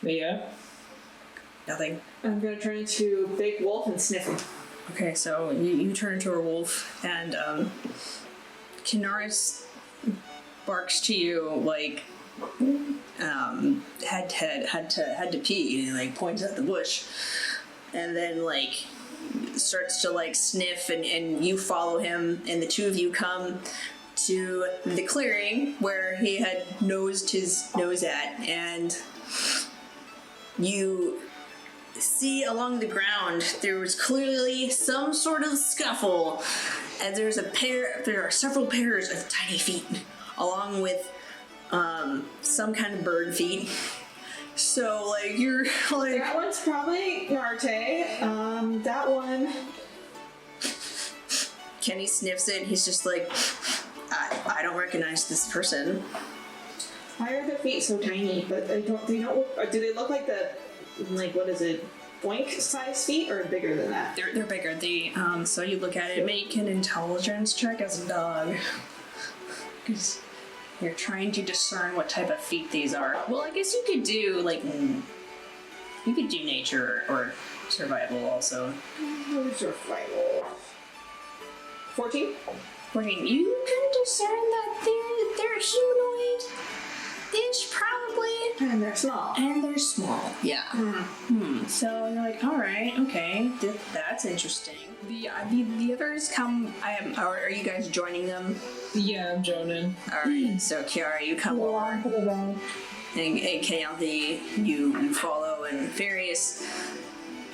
Yeah. Nothing. I'm gonna turn into big wolf and sniff him. Okay, so you turn into a wolf, and Kinaris barks to you like had to pee, and he like points at the bush, and then like starts to like sniff, and you follow him, and the two of you come to the clearing where he had nosed his nose at, and you see along the ground there was clearly some sort of scuffle, and there are several pairs of tiny feet along with some kind of bird feet. So like you're like, that one's probably Narte. That one, Kenny sniffs it. He's just like, I don't recognize this person. why are their feet so tiny? But do they look like what is it, boink size feet, or bigger than that? They're bigger. So you look at it, make an intelligence check as a dog. Because you're trying to discern what type of feet these are. Well, I guess you could do, nature or survival also. Survival. 14? 14. You can discern that they're humanoid. Ish, probably. And they're small. And they're small. Yeah. So you're like, all right, okay, that's interesting. The others come. Are you guys joining them? Yeah, I'm joining. All right. So Ciara, you come over, and Keyanthi, you follow, and Various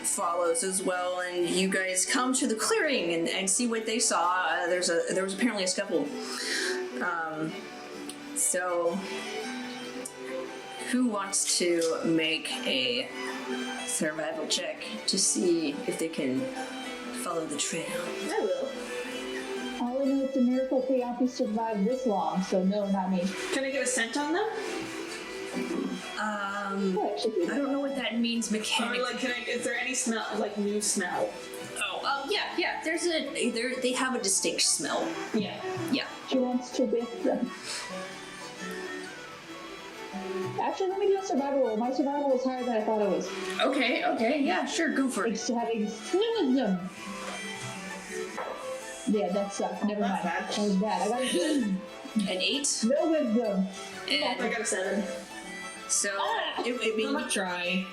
follows as well, and you guys come to the clearing and see what they saw. There was apparently a scuffle. So. Who wants to make a survival check to see if they can follow the trail? I will. All I know it's a miracle Keyanthi survived this long, so no, not me. Can I get a scent on them? I don't know what that means mechanically. Or is there any smell, like new smell? Oh, yeah. They have a distinct smell. Yeah. Yeah. She wants to whip them. Actually, let me do a survival roll. My survival was higher than I thought it was. Okay, yeah, sure, go for it. It's having wisdom. Yeah, that sucked. Never mind. That was bad. I got An 8? no wisdom. I got a 7. So, I'm gonna try.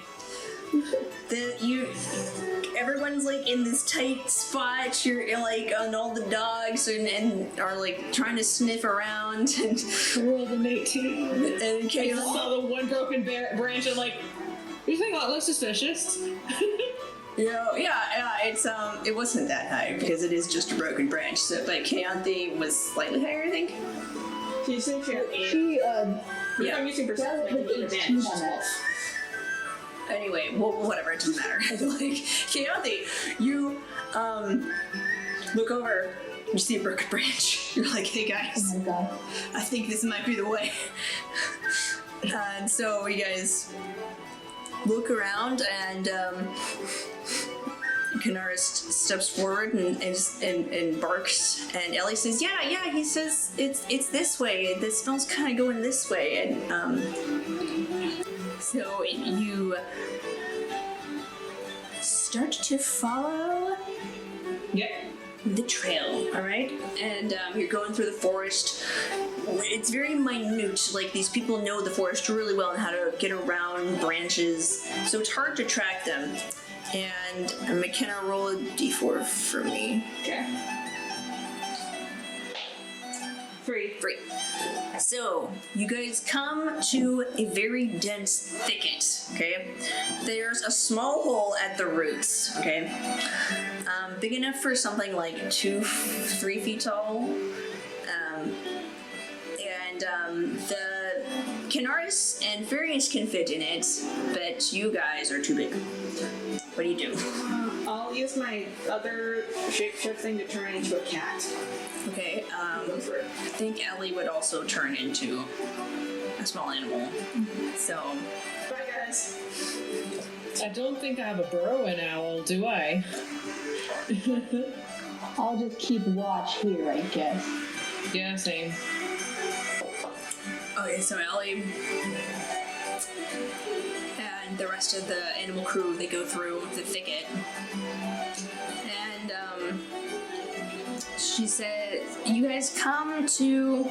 Everyone's like in this tight spot. You're like on all the dogs and are like trying to sniff around and Rolled an 18. and I Kayla. saw the one broken branch and like, you think that looks suspicious? Yeah, it wasn't that high because it is just a broken branch. So, but Keyanthi was slightly higher, I think. She's Yeah. I'm using perception. That was an 18 on that. Anyway, whatever, it doesn't matter. Like, Keyanthi, you look over, you see a broken branch. You're like, hey guys, Oh my god. I think this might be the way. And so you guys look around, and Kinaris steps forward and barks, and Ellie says, yeah, he says it's this way, the smell's kind of going this way, and so you start to follow the trail, all right? And you're going through the forest. It's very minute. Like, these people know the forest really well and how to get around branches, so it's hard to track them. And Mckenna, roll a d4 for me. Okay. 3. So, you guys come to a very dense thicket, okay? There's a small hole at the roots, okay? Big enough for something like 2-3 feet tall. The Kinaris and Furious can fit in it, but you guys are too big. What do you do? I'll use my other shapeshift thing to turn into a cat. Okay, I think Ellie would also turn into a small animal. So, Bye, guys. I don't think I have a burrow and owl, do I? I'll just keep watch here, I guess. Yeah, same. okay, so Ellie and the rest of the animal crew, they go through the thicket. And she said, you guys come to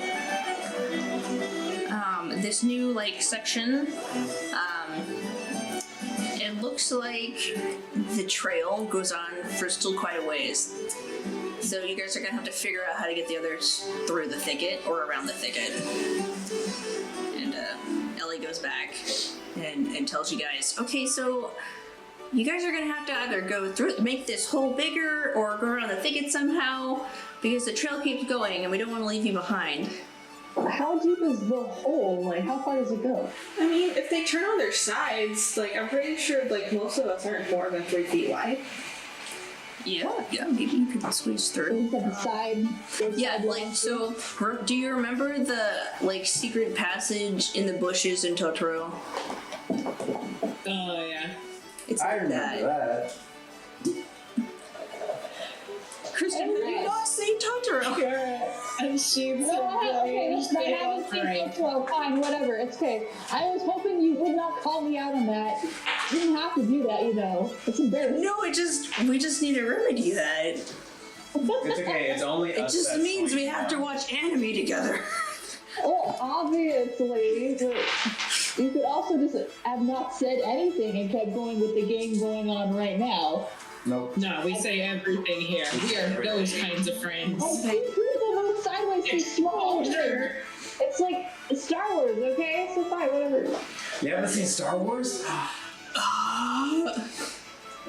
this new like section. It looks like the trail goes on for still quite a ways. So you guys are gonna have to figure out how to get the others through the thicket or around the thicket. And Ellie goes back and tells you guys, okay, so you guys are gonna have to either go through, make this hole bigger, or go around the thicket somehow, because the trail keeps going and we don't want to leave you behind. How deep is the hole? Like, how far does it go? I mean, if they turn on their sides, like, I'm pretty sure, like, most of us aren't more than 3 feet wide. Yeah, maybe you could squeeze through. Is that the side? Yeah, like, so, do you remember the, like, secret passage in the bushes in Totoro? Oh, yeah. It's I like remember that. Kristin, did you not say Totoro? And she's Okay, listen, I haven't seen Totoro. Fine, whatever. It's okay. I was hoping you would not call me out on that. You didn't have to do that, you know. It's embarrassing. No, we just need to remedy that. It's okay, it's only It us. just that's means we going have to down. watch anime together. Well, obviously, but you could also just have not said anything and kept going with the game going on right now. Nope. No, we say everything here. We are those kinds of friends. I think people move sideways too small. It's like Star Wars, okay? So fine, whatever. You haven't seen Star Wars?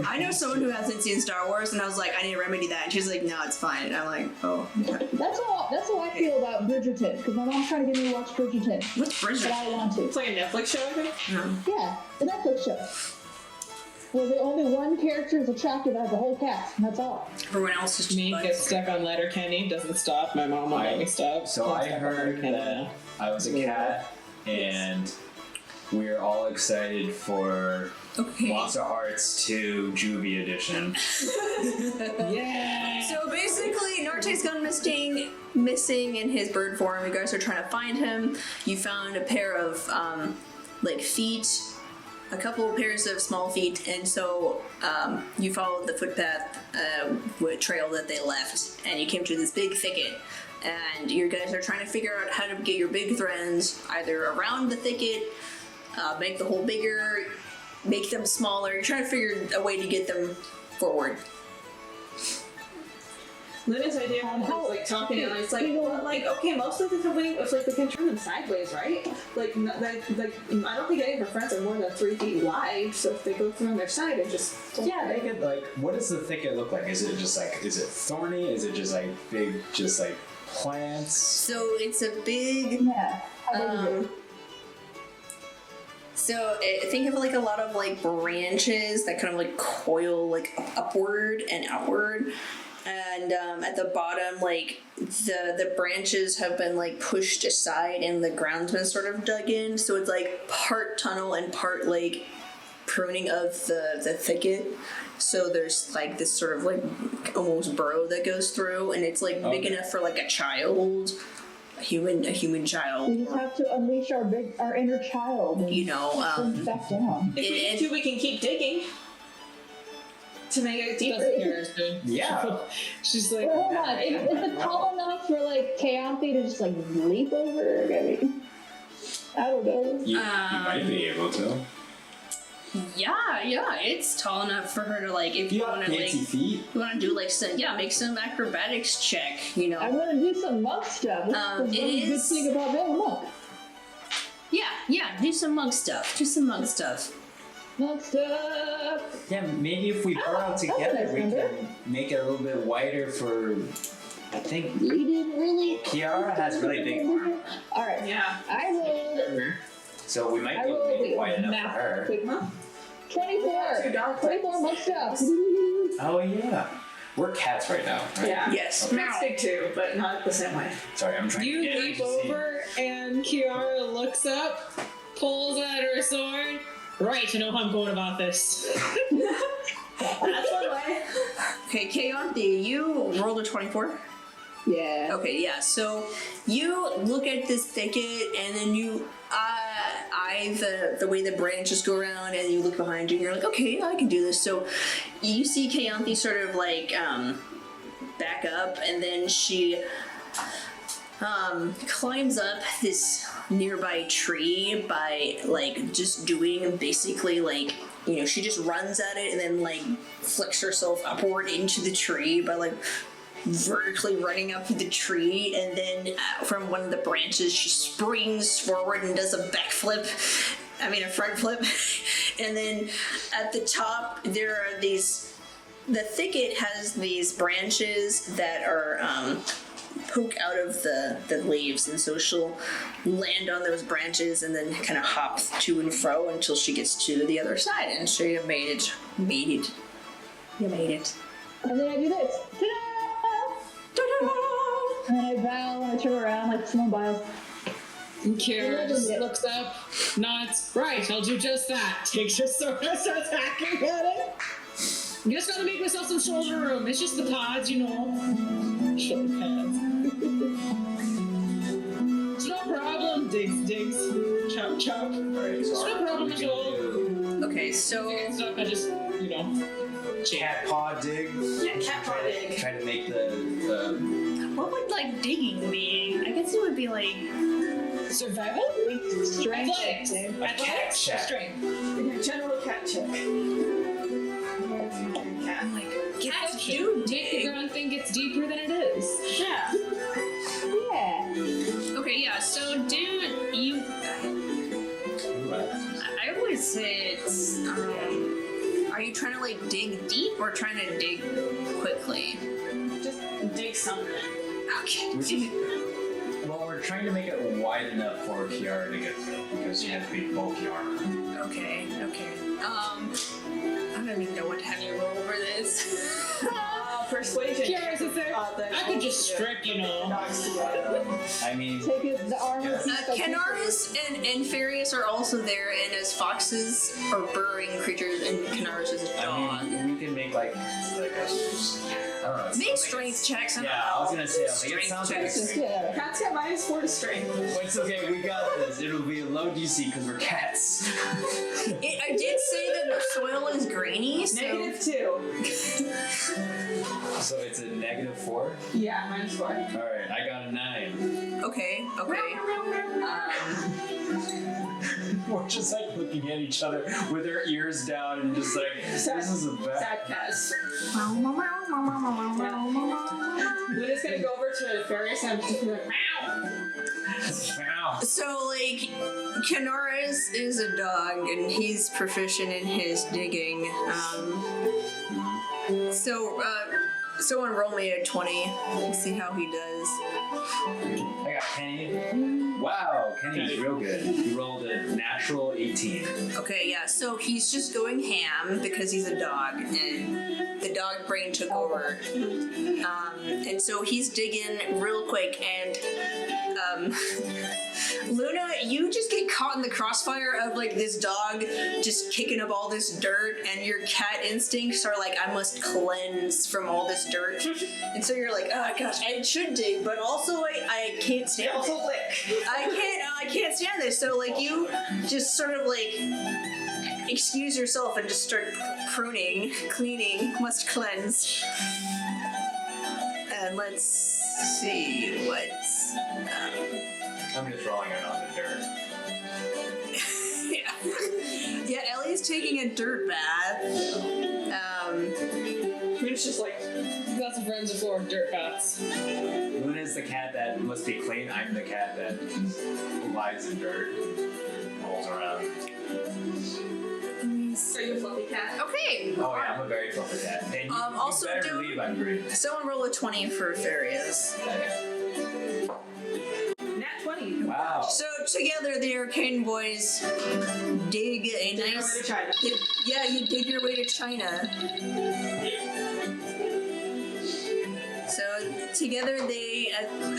I know someone who hasn't seen Star Wars, and I was like, I need to remedy that. And she's like, no, it's fine. And I'm like, oh, okay. That's how I feel about Bridgerton, because my mom's trying to get me to watch Bridgerton, What's but Bridget? I don't want to. It's like a Netflix show, I think. No. Yeah, the Netflix show. Where the only one character is attractive out of the whole cast, and that's all. Everyone else is just Me like, gets stuck on Letterkenny, doesn't stop. My mom won't let me stop. So I heard that I was a cat, and we're all excited for okay. Monster Hearts 2 Juvie Edition. Yeah. So basically, Narte's gone missing in his bird form. You guys are trying to find him. You found a pair of like feet, a couple of pairs of small feet, and so you followed the footpath trail that they left, and you came to this big thicket. And you guys are trying to figure out how to get your big friends either around the thicket, make the hole bigger, make them smaller. You're trying to figure a way to get them forward. Luna's idea was like talking, and it's like, well, like, okay, most of the time it's like we can turn them sideways, right? Like, I don't think any of her friends are more than 3 feet wide, so if they go through on their side and just Make it like, what does the thicket look like? Is it just like, is it thorny? Is it just like big, just like plants? So it's a big. Yeah. How big is it? So think of like a lot of like branches that kind of like coil like upward and outward. And at the bottom, like the branches have been like pushed aside and the ground's been sort of dug in. So it's like part tunnel and part like pruning of the thicket. So there's like this sort of like almost burrow that goes through, and it's like big enough for like a child, a human child. We just have to unleash our inner child and You know, bring it back down. if we need to, we can keep digging to make it deeper. Yeah. She's like, Hold on, is it tall enough for like Keyanthi to just like leap over? I mean, I don't know. You might be able to. yeah, it's tall enough for her to like if you You want have to like fancy feet. you want to do like some make some acrobatics check. You know. I'm gonna do some monk stuff. That's It the one good is- thing about being a monk. Yeah, do some monk stuff. Monk stuff. Yeah, maybe if we burrow that's a together, nice we number. can make it a little bit wider for. I think We didn't really. Kiara has really big arms, All right. Yeah. I rolled so we might be able to make it wide enough for her. quick monk. 24. Two dog 24 monk stuff. Oh yeah, we're cats right now. Right? Yeah. Yes. Cats dig too, but not the same way. Sorry, I'm trying you to get leap her to see. over, and Kiara looks up, pulls out her sword. Right, you know how I'm going about this. That's one way. Okay, Keyanthi, you rolled a 24. Yeah. Okay, yeah. So you look at this thicket, and then you eye the way the branches go around, and you look behind you, and you're like, okay, I can do this. So you see Keyanthi sort of like back up, and then she climbs up this nearby tree by like just doing basically like, you know, she just runs at it and then like flicks herself upward into the tree by like vertically running up the tree, and then from one of the branches she springs forward and does a backflip. I mean a front flip. And then at the top there are these, the thicket has these branches that are poke out of the leaves, and so she'll land on those branches and then kind of hop to and fro until she gets to the other side. And so you made it. You made it. And then I do this. Ta-da! And then I bow and I turn around like someone bows. Ciara just looks up, nods. Right, I'll do just that. Takes her sword and starts hacking at it. Just gotta make myself some shoulder room. It's just the pods, you know. Shoulder pads. It's no problem. Digs. Chop. It's no problem at all. Okay, so I just, you know. Cat paw dig. Yeah, cat paw dig. Try to make the what would like digging be? I guess it would be like Survival? Strength. Athletics. a cat check. Strength. General cat check. I'm like cats Action. do Make the dig. ground think it's deeper than it is. Yeah. Yeah. Okay, yeah. So dude, you. I would say it's. Are you trying to like dig deep or trying to dig quickly? Just dig something. Okay. Well, we're trying to make it wide enough for Ciara to get through because she has to be bulky armor. Okay. I don't even know what to have you roll over this. Persuasion. Ciara's is there. I could just strip, you know. I mean, Take it, the armor. Canaris and Farius are also there, and as foxes are burrowing creatures, and Canaris is a dog. I mean, we can make like a, I don't know. Make strength checks. Yeah, I was gonna say, like, it sounds like a checks. Yeah. Cats get -4 to strength. It's okay, we got this. It'll be a low DC because we're cats. I did say that the soil is grainy, so -2. So it's a -4? Yeah, -4. Alright, I got a 9. okay. We're just like looking at each other with our ears down and just like, this is a bad. Sad cats. Luna's gonna go over to Farius and just be like, Wow. So like, Canaris is a dog, and he's proficient in his digging. Someone roll me a 20. Let's see how he does. I got Kenny. Wow, Kenny's real good. He rolled a natural 18. Okay, yeah, so he's just going ham because he's a dog, and the dog brain took over. And so he's digging real quick, and Luna, you just get caught in the crossfire of like this dog just kicking up all this dirt, and your cat instincts are like, I must cleanse from all this dirt. And so you're like, oh gosh, I should dig, but also I can't stand also it. lick. I can't stand this. So like you just sort of like excuse yourself and just start pruning, cleaning, must cleanse. And let's see what's I'm just rolling it on the dirt. yeah, Ellie's taking a dirt bath. Luna's just like, Lots of friends before dirt baths. Luna's the cat that must be clean. I'm the cat that lies in dirt, rolls around. are you a fluffy cat? Okay. Oh yeah, I'm a very fluffy cat. And you Also better do- believe I'm green. Someone roll a 20 for Farius. Nat 20. Wow. So together the Arcane Boys dig a Dig your nice... way to China. Yeah, you dig your way to China. So together they,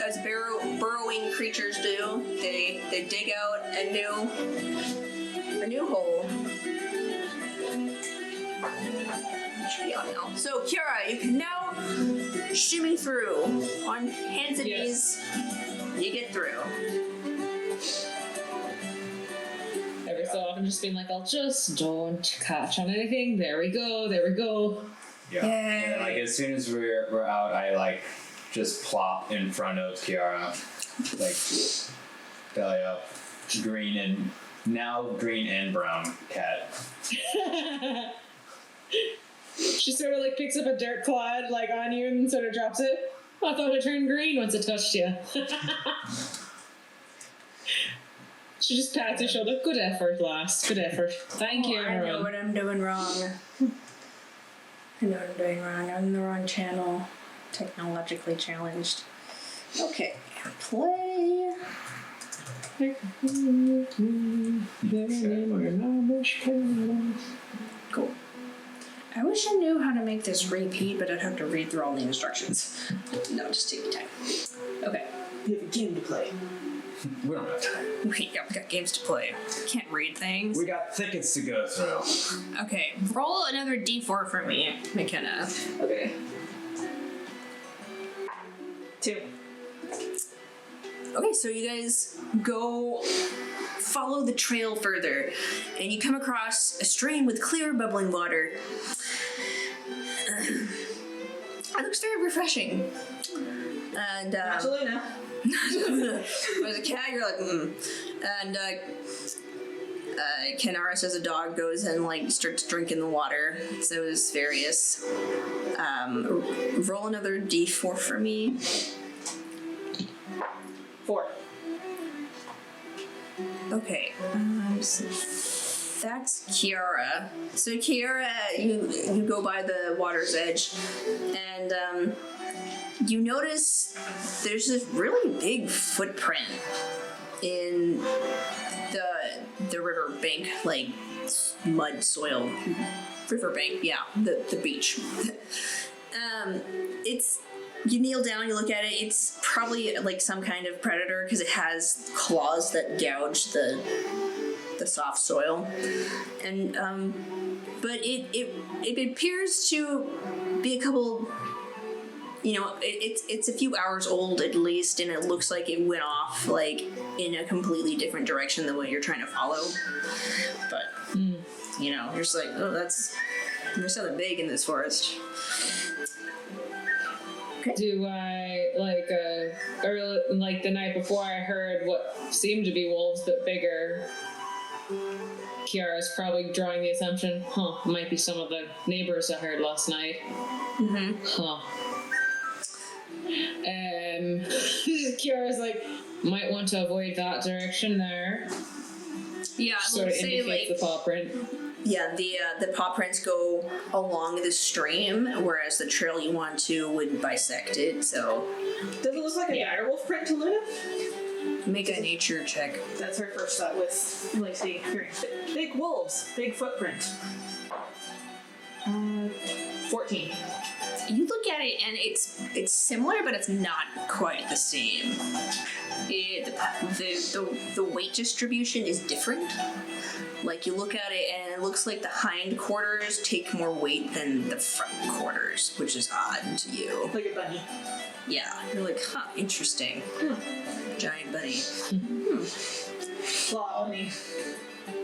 as burrowing creatures do, they dig out a new hole. Should be on now. So Ciara, you can now shimmy through on hands and knees. You get through. Every so often, just being like, I'll just don't catch on anything. There we go. Yeah. And like as soon as we're out, I like just plop in front of Ciara, like belly up, green and brown cat. She sort of like picks up a dirt clod like on you and sort of drops it. I thought it turned green once it touched you. She just pats your shoulder. Good effort, lass. Good effort. Thank you, everyone. I know what I'm doing wrong. I'm in the wrong channel. Technologically challenged. Okay. Play. Cool. I wish I knew how to make this repeat, but I'd have to read through all the instructions. No, just take your time. Okay. You have a game to play. We don't have time. We got games to play. Can't read things. We got thickets to go through. Okay, roll another d4 for me, Mckenna. Okay. 2. Okay, so you guys go follow the trail further, and you come across a stream with clear, bubbling water. It looks very refreshing. And Angelina. as a cat, you're like, And Kenaris as a dog goes and like starts drinking the water. So it's various. Roll another d4 for me. 4. Okay. So that's Ciara. So Ciara, you go by the water's edge, and you notice there's this really big footprint in the river bank, like mud soil. River bank, yeah, the beach. You kneel down, you look at it, it's probably like some kind of predator because it has claws that gouge the soft soil. And but it appears to be a couple, it's a few hours old at least, and it looks like it went off like in a completely different direction than what you're trying to follow. But you're just like, oh, there's something big in this forest. Okay. Do I, early, like the night before I heard what seemed to be wolves but bigger, Ciara's probably drawing the assumption, might be some of the neighbors I heard last night. Ciara's like, might want to avoid that direction there. Yeah, I sort would of say indicates the paw print. Yeah, the paw prints go along the stream, whereas the trail you want to would bisect it, so... Does it look like a direwolf print to Luna? Make a nature check. That's her first thought with, seeing appearance. Big wolves, big footprint. 14. You look at it and it's similar, but it's not quite the same. The weight distribution is different. Like, you look at it and it looks like the hind quarters take more weight than the front quarters, which is odd to you. Like a bunny. Yeah, you're like, interesting. Giant bunny. Claw on me.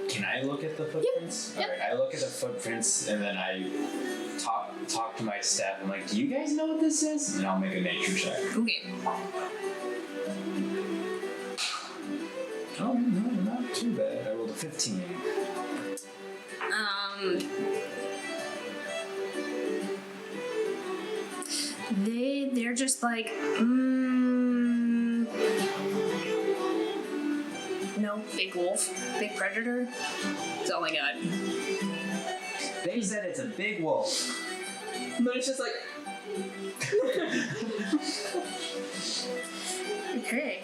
Can I look at the footprints? Yep. Alright, I look at the footprints and then I talk to my staff. I'm like, do you guys know what this is? And I'll make a nature check. Okay. Oh, no, not too bad. I rolled a 15. They're just like, no, big wolf, big predator. That's all I got. They said it's a big wolf. But it's just like... Okay.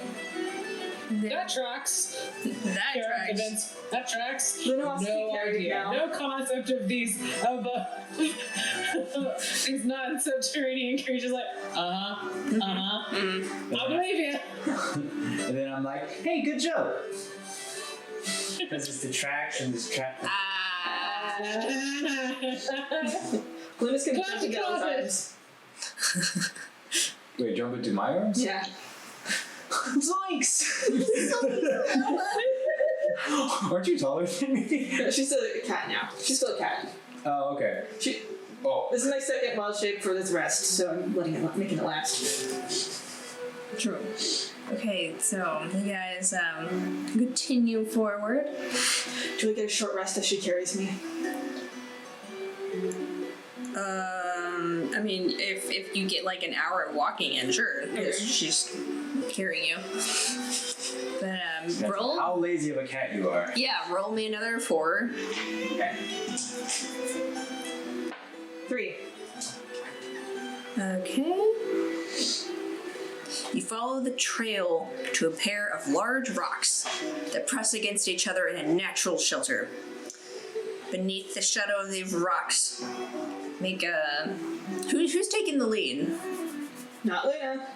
That tracks. That tracks. No idea. No concept of these these non-subterranean creatures. Like, I'll believe you. And then I'm like, hey, good joke. Because it's the traction, this track. Luna's gonna jump together. Wait, jump into my arms? Yeah. Zoinks! Aren't you taller than me? She's still a cat now. She's still a cat. Oh, okay. This is my second wild shape for this rest, so I'm making it last. True. Okay, so you guys continue forward. Do we get a short rest as she carries me? I mean, if you get like an hour of walking in, sure, because she's carrying you. But roll. How lazy of a cat you are. Yeah, roll me another 4. Okay. 3. Okay. You follow the trail to a pair of large rocks that press against each other in a natural shelter. Beneath the shadow of the rocks, make a... Who's taking the lead? Not Luna.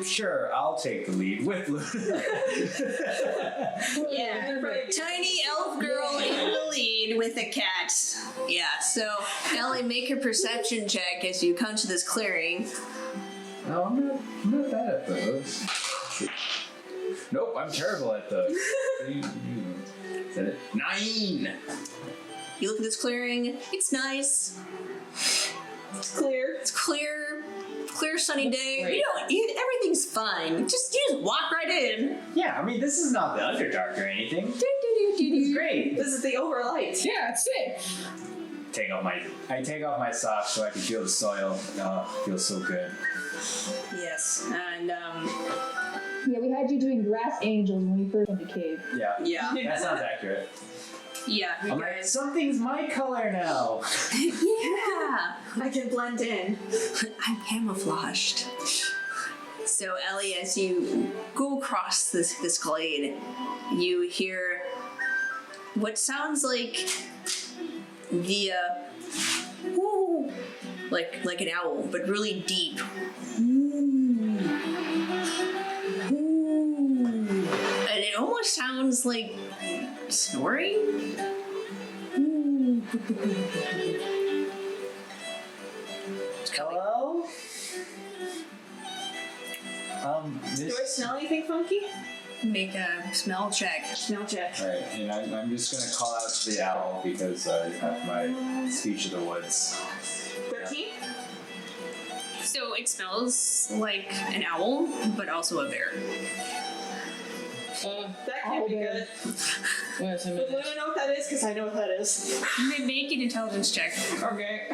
Sure, I'll take the lead with Luna. Yeah, tiny elf girl in the lead with a cat. Yeah, so Ellie, make a perception check as you come to this clearing. No, I'm not bad at those. Nope, I'm terrible at those. Is that it? 9! You look at this clearing, it's nice. It's clear. It's clear sunny day. Everything's fine. You just walk right in. Yeah, I mean, this is not the Underdark or anything. It's great. This is the overlight. Yeah, it's safe. I take off my socks so I can feel the soil. Oh, it feels so good. Yes, and Yeah, we had you doing grass angels when we first went to cave. Yeah. That sounds accurate. yeah, you I'm like, guys. something's my color now. Yeah, I can blend in. I'm camouflaged. So Ellie, as you go across this glade, you hear what sounds like the woo, like an owl, but really deep. Ooh. Ooh. And it almost sounds like snoring. Ooh. Hello? Do I smell anything funky? Make a smell check. Smell check. Right, and I'm just gonna call out to the owl because I have my speech of the woods. 13? So it smells like an owl, but also a bear. That can't be good. Wait a Would minute. Luna know what that is? Because I know what that is. Make an intelligence check. Okay.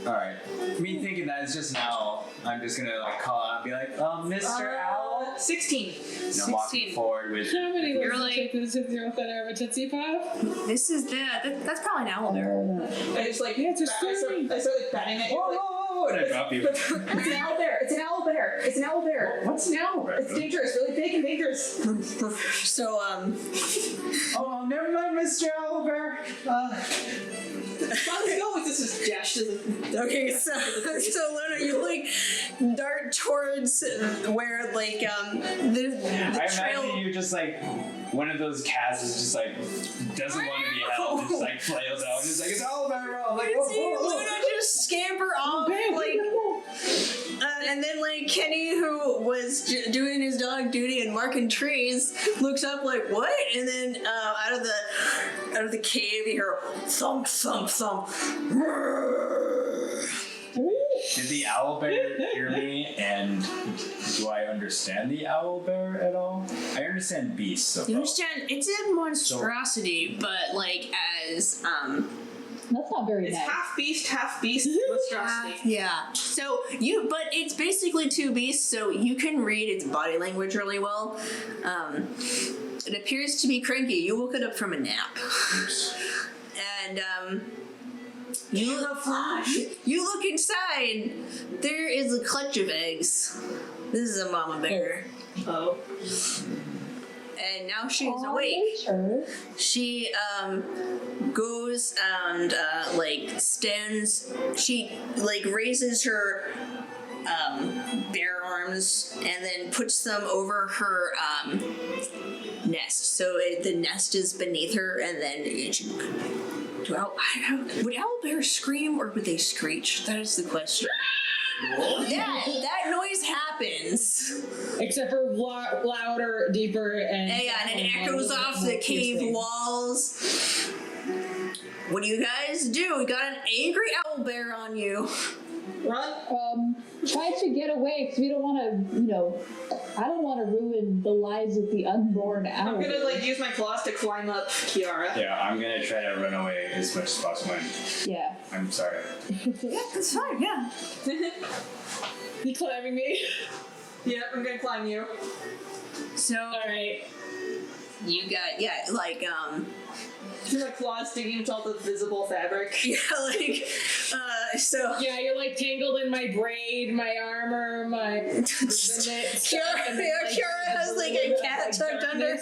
Alright. Me thinking that it's just an owl, I'm just gonna call out and be like, Mr. Owl? 16. And I'm walking 16. forward with How many You're little like- chickens with your feather of a Tootsie Pop? This is that's probably an owl bear. I just like, Yeah, it's a I start like batting it. whoa, and I drop you. It's an owl bear. It's an owl bear. It's an owl bear. What's an owl? It's dangerous. Really big and dangerous. So Oh, never mind, Mr. Owlbear. Let's go with this is Josh. okay, so Luna, you like dart towards where like the I trail. imagine you just like one of those cats is just like doesn't want to be held, just like flails out, just like it's Owlbear. I'm like, You see whoa, whoa, Luna whoa. just scamper off and then like Kenny, who was doing his dog duty and marking trees, looks up like what? And then out of the cave you hear thump thump thump. Did the owlbear hear me, and do I understand the owlbear at all? I understand beasts so You far. understand? It's a monstrosity, but like as That's not very It's nice. half beast monstrosity. yeah. So but it's basically two beasts, so you can read its body language really well. It appears to be cranky. You woke it up from a nap, and you look inside. There is a clutch of eggs. This is a mama bear. Oh. And now she's Aw, awake. nature. She goes and stands. She raises her bare arms and then puts them over her nest. So the nest is beneath her, and then she Would owlbears scream or would they screech? That is the question. That noise happens. Except for louder, deeper, and And it echoes off the cave walls. What do you guys do? You got an angry owlbear on you. Run. Try to get away because we don't want to, I don't want to ruin the lives of the unborn owl. I'm gonna use my claws to climb up Ciara. Yeah, I'm gonna try to run away as much as possible. Yeah. I'm sorry. Yeah, that's fine, yeah. You climbing me? Yeah, I'm gonna climb you. So, Alright. you got, My claws digging into all the visible fabric. so. Yeah, you're tangled in my braid, my armor, my. Ciara has a cat tucked under,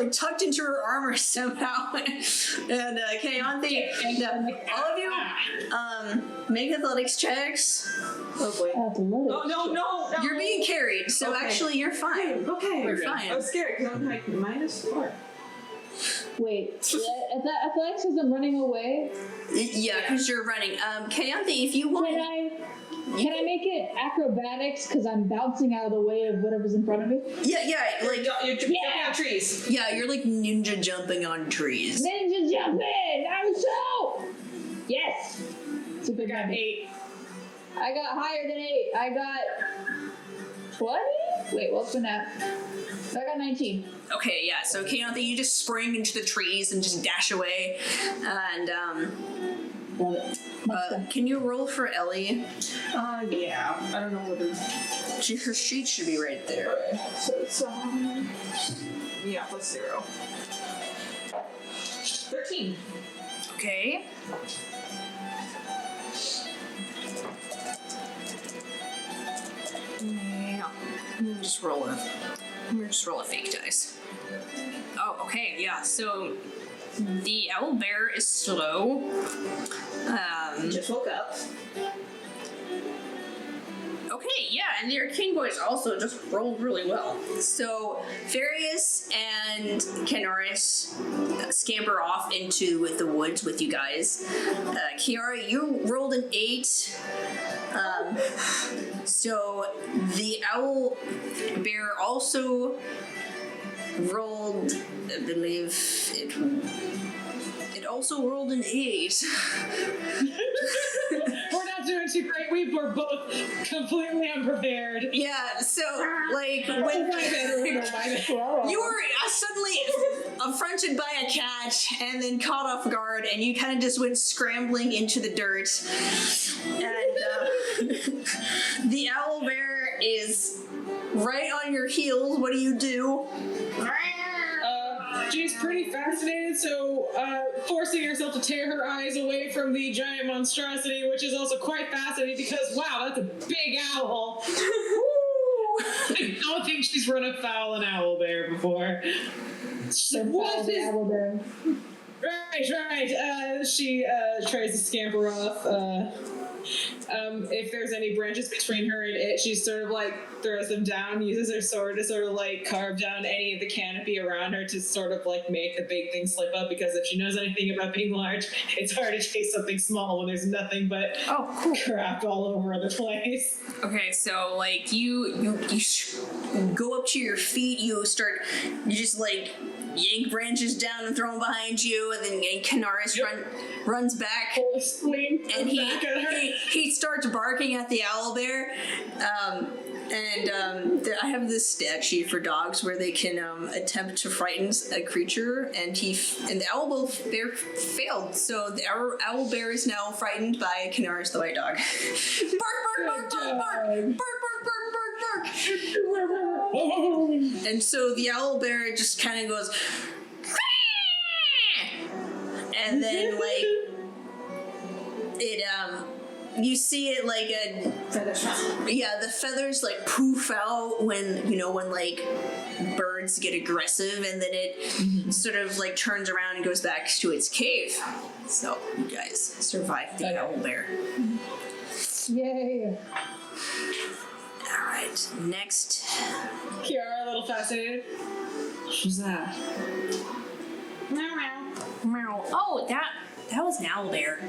tucked into her armor somehow. And Keyanthi, all of you, make athletics checks. Oh boy. Athletics. No. You're being carried, so actually you're fine. Okay. You're fine. I was scared because I'm -4. Wait, athletics says I'm running away? Yeah, because you're running. Keyanthi, if you want... Can I make it acrobatics because I'm bouncing out of the way of whatever's in front of me? Yeah, You're jumping on trees. Yeah, you're ninja jumping on trees. Ninja jumping! I'm so... Yes! It's a good I got 8. I got higher than 8. I got 20? Wait, what's the math? I got 19. Okay, yeah, so Keyanthi, you just spring into the trees and just dash away. And, Love it. can you roll for Ellie? Yeah. I don't know what it is. Her sheet should be right there. So it's, yeah, +0. 13. Okay. Yeah. Let me just roll a fake dice. Oh, okay, yeah, so the owlbear is slow. Just woke up. Okay, yeah, and your king boys also just rolled really well. So Farius and Canaris scamper off into the woods with you guys. Ciara, you rolled an 8. So the owl bear also rolled, I believe it also rolled an 8. We're not doing too great. We were both completely unprepared. Yeah, so when you were suddenly affronted by a cat and then caught off guard, and you kind of just went scrambling into the dirt, and the owl bear is right on your heels. What do you do? She's pretty fascinated, so forcing herself to tear her eyes away from the giant monstrosity, which is also quite fascinating because, wow, that's a big owl. I don't think she's run afoul an owl bear before. She's like, what is this? Owl bear. Right. She tries to scamper off. If there's any branches between her and it, she sort of throws them down, uses her sword to sort of carve down any of the canopy around her to sort of make the big thing slip up, because if she knows anything about being large, it's hard to chase something small when there's nothing but crap all over the place. Okay, so you go up to your feet, you just yank branches down and throw them behind you, and then Canaris runs back, and he starts barking at the owlbear. I have this stat sheet for dogs where they can attempt to frighten a creature, and the owlbear failed. So the owlbear is now frightened by Canaris the white dog. Bark, bark, bark, bark, bark, bark, bark, bark, bark, bark. And so the owlbear just kind of goes, and then you see it the feathers poof out when birds get aggressive, and then it sort of turns around and goes back to its cave. So you guys survived the owlbear. Yay. Alright, next. Ciara, a little fascinated. Who's that? Meow. Oh, that was an owl bear.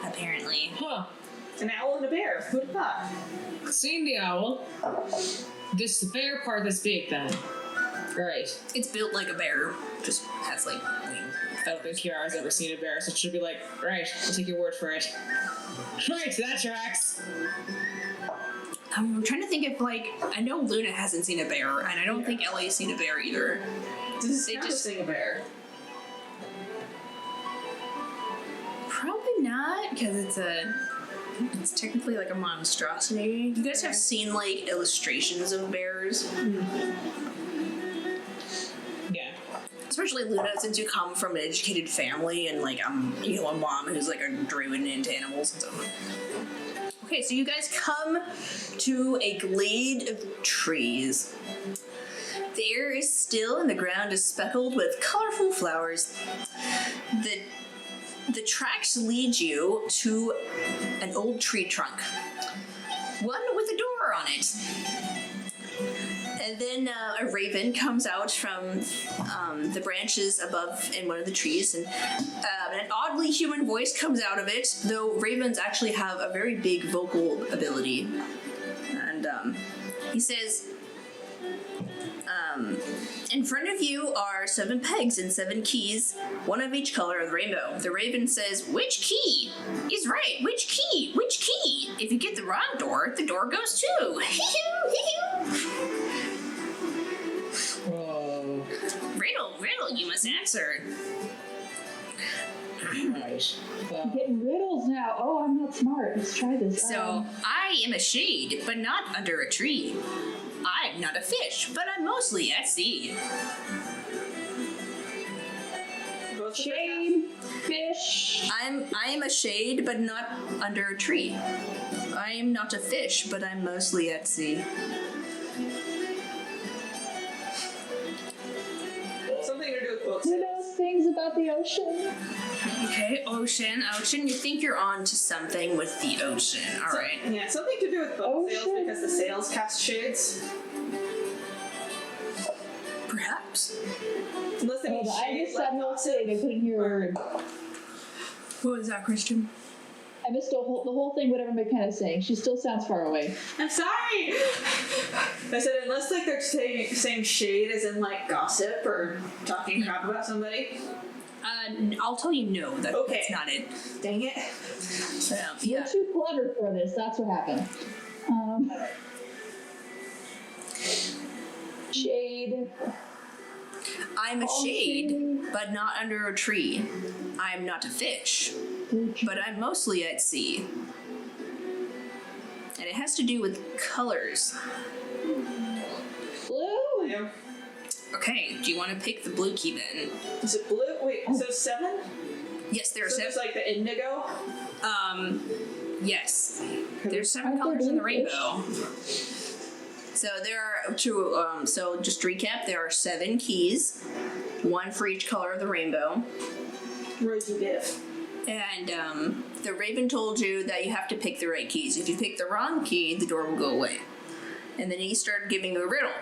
Apparently. Huh. An owl and a bear. Who'd have thought? Seen the owl. This bear part that's big then. Right. It's built like a bear. Just has like wings. I don't think Kiara's ever seen a bear, so it should be like, right, I'll take your word for it. Right, that tracks. I'm trying to think if, like, I know Luna hasn't seen a bear, and I don't think Ellie's seen a bear either. They just sing a bear. Probably not, because it's technically like a monstrosity. You guys have seen, like, illustrations of bears? Yeah. Especially Luna, since you come from an educated family, and, like, I'm, a mom who's, like, driven into animals and stuff. Okay, so you guys come to a glade of trees. The air is still and the ground is speckled with colorful flowers. The tracks lead you to an old tree trunk, one with a door on it. And then a raven comes out from the branches above in one of the trees, and an oddly human voice comes out of it, though ravens actually have a very big vocal ability. And he says, in front of you are 7 pegs and 7 keys, one of each color of the rainbow. The raven says, which key is right? Which key? Which key? If you get the wrong door, the door goes too. Whoa. Riddle, you must answer. Right. I'm getting riddles now. Oh, I'm not smart. Let's try this. So, I am a shade, but not under a tree. I'm not a fish, but I'm mostly at sea. Shade, fish. I am a shade, but not under a tree. I am not a fish, but I'm mostly at sea. Something to do with books. Who knows things about the ocean? Okay, ocean. You think you're on to something with the ocean. All right. Yeah, something to do with boat sails Ocean. because the sails cast shades. Perhaps. Unless they mean I shades missed like that whole gossip. thing. I couldn't hear a word. What was that, Christian? I missed the whole thing, whatever Mckenna's saying. She still sounds far away. I'm sorry! I said unless like they're saying shade as in like gossip or talking crap about somebody. I'll tell you no. That's not it. Dang it. You're too cluttered for this. That's what happened. Shade. I'm a shade, but not under a tree. I'm not a fish, but I'm mostly at sea. And it has to do with colors. Blue. Yeah. Okay, do you want to pick the blue key then? Is it blue? Wait, so 7? Yes, there are So 7. there's like the indigo? Yes. There's 7 colors in the rainbow. So there are so just to recap, there are 7 keys, 1 for each color of the rainbow. Rosy Biff. And the raven told you that you have to pick the right keys. If you pick the wrong key, the door will go away. And then he started giving you a riddle.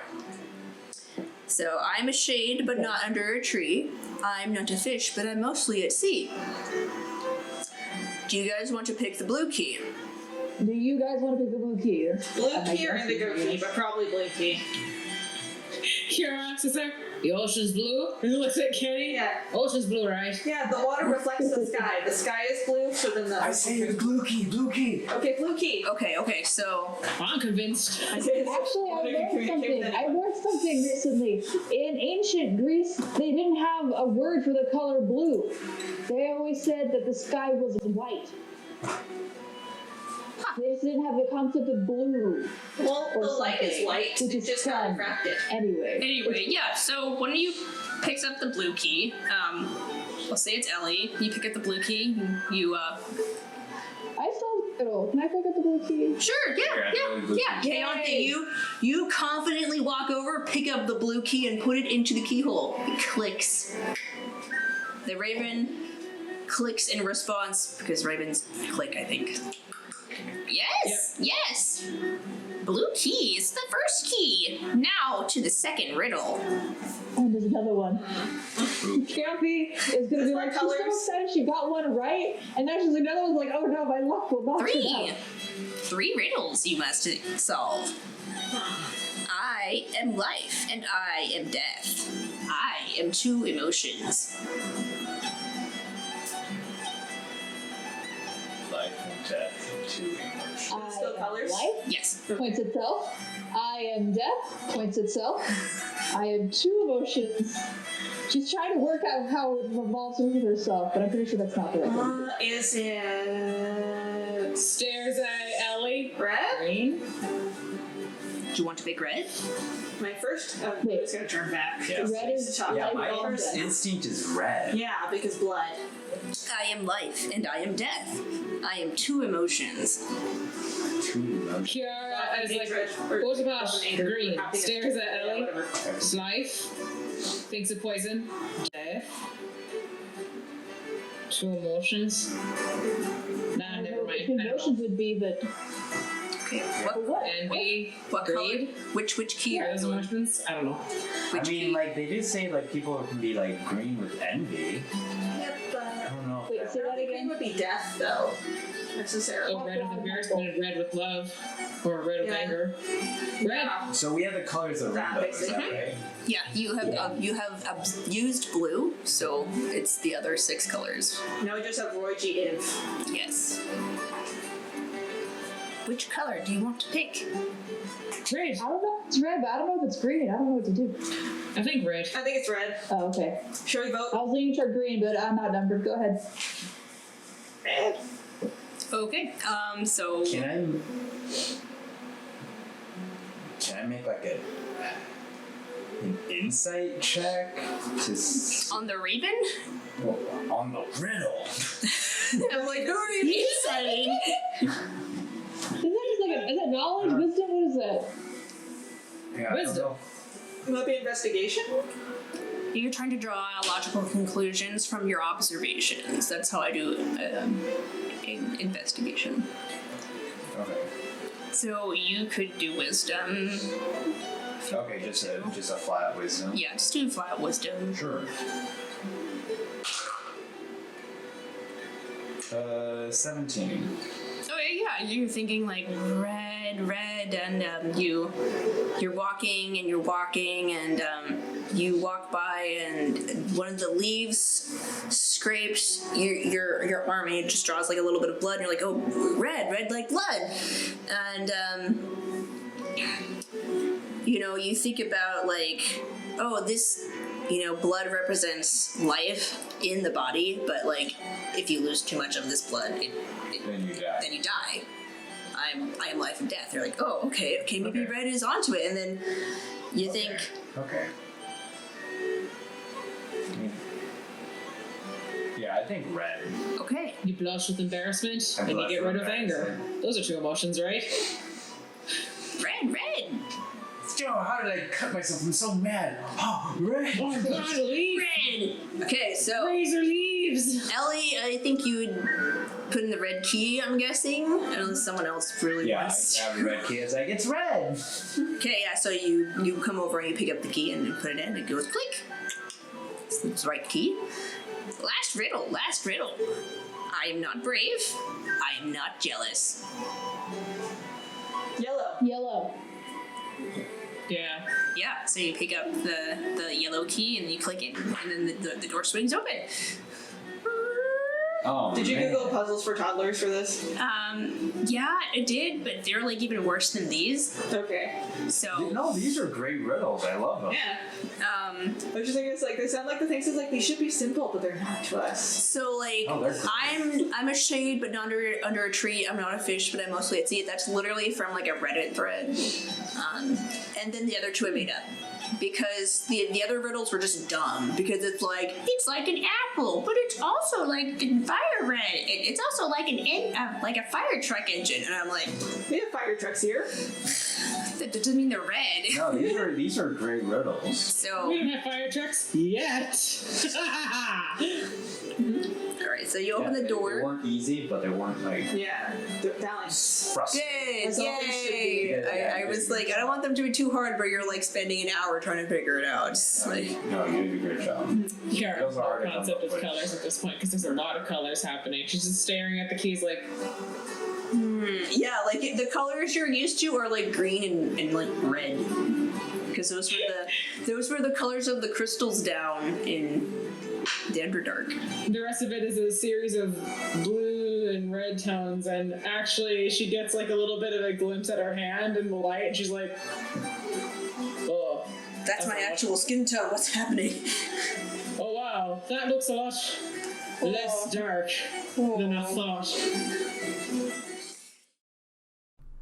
So, I'm a shade, but not under a tree. I'm not a fish, but I'm mostly at sea. Do you guys want to pick the blue key? Do you guys want to pick the blue key? Blue key or indigo key, but probably blue key. Kiara sits there. The ocean's blue. And he looks at Kenny. Yeah. Ocean's blue, right? Yeah, the water reflects the sky. The sky is blue, so then the... I say the blue key, blue key. Okay, blue key. Okay, so... I'm convinced. Actually, I learned something recently. In ancient Greece, they didn't have a word for the color blue. They always said that the sky was white. They just didn't have the concept of blue. Well, Or the light is something. white. Which It is just got fun. refracted. Anyway, yeah, so one of you picks up the blue key. I'll say it's Ellie. You pick up the blue key. I saw the riddle. Can I pick up the blue key? Sure, yeah. Keyanthi, you confidently walk over, pick up the blue key, and put it into the keyhole. It clicks. The raven clicks in response, because ravens click, I think. Yes! Blue key is the first key. Now to the second riddle. Oh, there's another one. Keyanthi is gonna be like, she's so excited she got one right, and then she's like, another one's like, oh no, my luck will not turn out. 3 riddles you must solve. I am life, and I am death. I am 2 emotions. Life and death, 2 emotions. Still colors? Life Yes. points itself. I am death points itself. I am 2 emotions. She's trying to work out how it revolves with herself, but I'm pretty sure that's not the right one. Is it Stares at Ellie. red? Green. Do you want to pick red? My first. Wait. It's gonna turn back. Yeah. Red is Yeah, life my and first death. instinct is red. Yeah, because blood. I am life, and I am death. I am 2 emotions. 2 emotions. Kiara is like, Hatred, or- what's about anger, green? happiness, Stares at Ellie. whatever. Life. Thinks of poison. Death. 2 emotions. Nah, never The mind. I don't emotions would be, but Okay. what? know. Envy. What color? Greed. Which key Are are those those? emotions? I don't know. I mean, like, they did say, like, people can be, like, green with envy. Yep, I don't know. Wait, say that Green again. would be death, though. Necessarily. Oh, red with embarrassment and red with love. Or red with Yeah. anger. Red. So we have the colors of That rainbow, makes is that sense. right? Yeah, you have used blue, so it's the other 6 colors. Now we just have Roy G. Inv. Yes. Which color do you want to pick? Red. I don't know if it's red, but I don't know if it's green. I don't know what to do. I think red. I think it's red. Oh, okay. Shall we vote? I was leaning toward green, but I'm outnumbered. Go ahead. Red. Okay. So Can I make, like, an insight check to on the raven? on the riddle? I'm like, who are you insighting? Is that just like is that knowledge, wisdom? What is that? Yeah, Wisdom. Will it be investigation? You're trying to draw logical conclusions from your observations. That's how I do an investigation. Okay. So you could do wisdom. Okay, just a flat wisdom. Yeah, just do flat wisdom. Sure. 17. Oh yeah, you're thinking like red, and you're walking and you walk by and one of the leaves scrapes your arm and it just draws like a little bit of blood and you're like, oh, red like blood, and you think about like, oh, this, blood represents life in the body, but like if you lose too much of this blood, Then you die. then you die. I am life and death. You're like, oh, okay, maybe Okay. red is onto it, and then you think, Okay. Yeah, I think red. okay, You blush with embarrassment I and you blush get with rid of anger. embarrassment. Those are 2 emotions, right? red. Joe, how did I cut myself? I'm so mad. Oh, red. Oh, God, leaf. Red. Okay, so Razor leaves. Ellie, I think you would put in the red key. I'm guessing, unless someone else really Yeah, wants. I grab the red key. It's like, it's red. Okay, yeah. So you come over and you pick up the key and you put it in. It goes click. It's the right key. Last riddle. I am not brave. I am not jealous. Yellow. Yellow. Yeah. Yeah, so you pick up the yellow key and you click it, and then the door swings open. Oh, Did you man. Google puzzles for toddlers for this? Yeah, I did, but they're like even worse than these. Okay. So, No, these are great riddles. I love them. Yeah. um, I was just thinking, it's like, they sound like the things that's like, these should be simple, but they're not to us. so like Oh, they're cool. I'm a shade, but not under a tree. I'm not a fish, but I'm mostly at sea. That's literally from like a Reddit thread. And then the other 2 I made up. Because the other riddles were just dumb. Because it's like an apple, but it's also like fire red. It's also like like a fire truck engine. And I'm like, We have fire trucks here. that doesn't mean they're red. No, these are great riddles. So, We don't have fire trucks yet. alright, so you open the They door. weren't easy, but they weren't like Yeah. They're balanced. frustrating. Good, As all things should be. yay! Yeah, I It's like, I don't want them to be too hard where you're like spending an hour trying to figure it out. It's like, No, you did a great job. Here, Those are hard to concept come of up with. colors at this point because there's a lot of colors happening. She's just staring at the keys like, yeah, like the colors you're used to are like green and like red. Because those were the colors of the crystals down in the Underdark. the rest of it is a series of blue and red tones, and actually she gets like a little bit of a glimpse at her hand in the light, and she's like, oh. That's my actual skin tone. What's happening? Oh wow, that looks a lot less dark than I thought.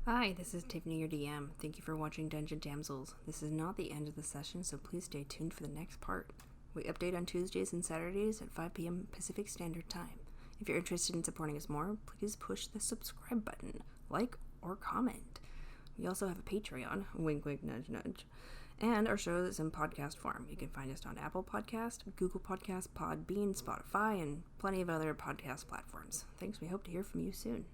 Hi, this is Tiffany, your DM. Thank you for watching Dungeon Damsels. This is not the end of the session, so please stay tuned for the next part. We update on Tuesdays and Saturdays at 5 p.m. Pacific Standard Time. If you're interested in supporting us more, please push the subscribe button, like, or comment. We also have a Patreon, wink wink nudge nudge, and our show is in podcast form. You can find us on Apple Podcast, Google Podcast, Podbean, Spotify, and plenty of other podcast platforms. Thanks, we hope to hear from you soon.